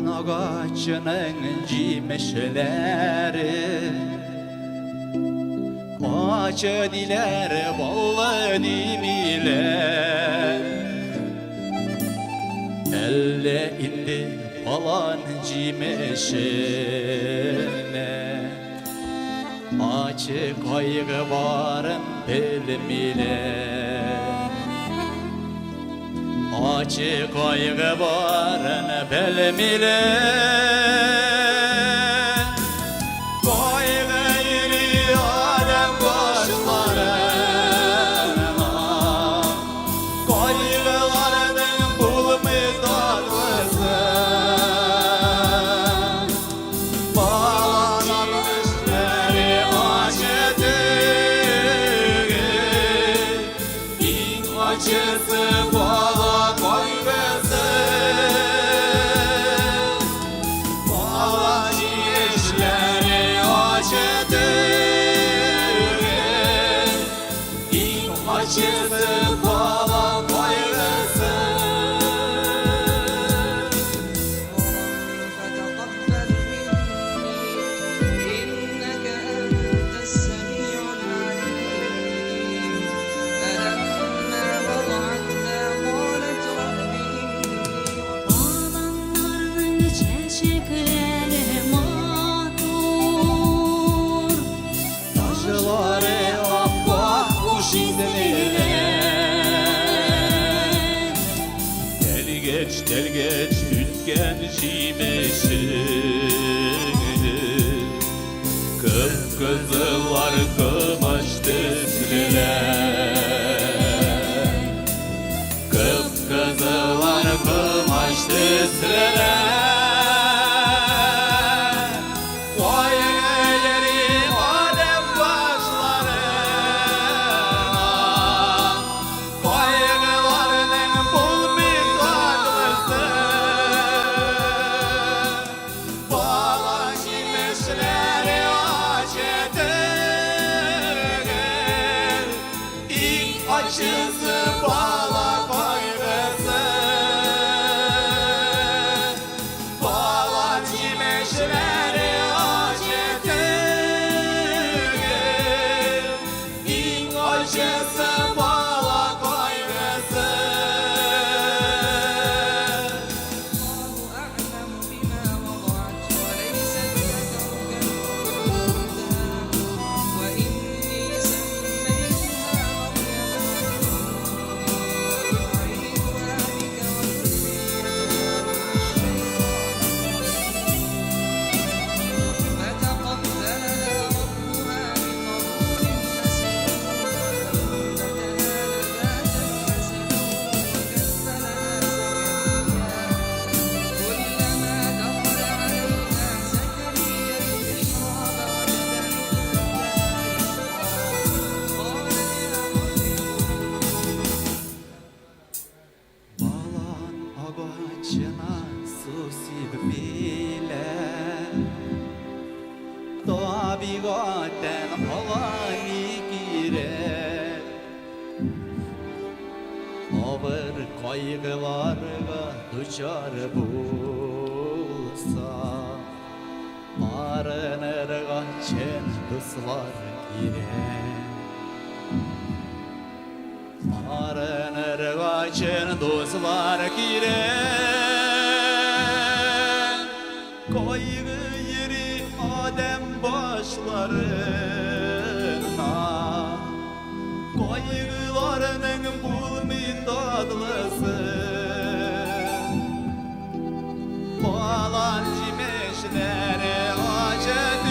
Balan ağacının cimeşleri Acı diler ballı dimiler Elle indi balan cimeşine Acı kaygı varın belmile Acı kaygı varın belmile Kaygı yeri alem başlarına Kaygılarının bulmadarlısı Bağlanan düşleri acıdır İn acısı bağlı Acısı falan kaygısı فتقبل مني إنك أنت السميع العليم فلما وضعتها قالت رب إني Bağlanların çeşikleri mağdur Taşları affak kuş izleri Del geç tütken cimeşini Kıpkızıllar kımaştı sireler Kıpkızıllar kımaştı sireler Acısı bağla kaygısı Bağla cimeşleri acıdır İn acısı bağla kaygısı الله أعلم بما وضعت وليس الذكر كالأنثى وإني سميتها مريم أعيذها بك وذريتها فتقبلها ربها بقبول حسن وأنبتها نباتا حسنا وكفلها كلما دخل عليها زكريا المحراب وجد عندها Balan ağacına su bile Tabigaten havani girer Ağır kaygılarga duçar bulsa Arınırga çen dostlar girer Arınırga çen dostlar girer Kaygı yeri adem başlarına Kaygılarının bulmayın dadlısı Bağlan cimeşleri acıdır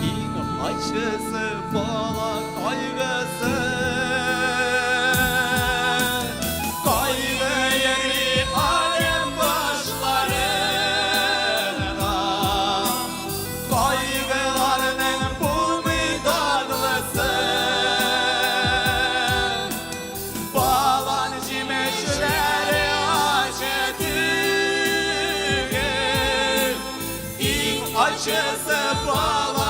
İn acısı bağla kaygısı Kaygı yeri alem başlarına Kaygılarının bulmayın dadlısı Bağlan cimeşleri acıdır İn acısı bağla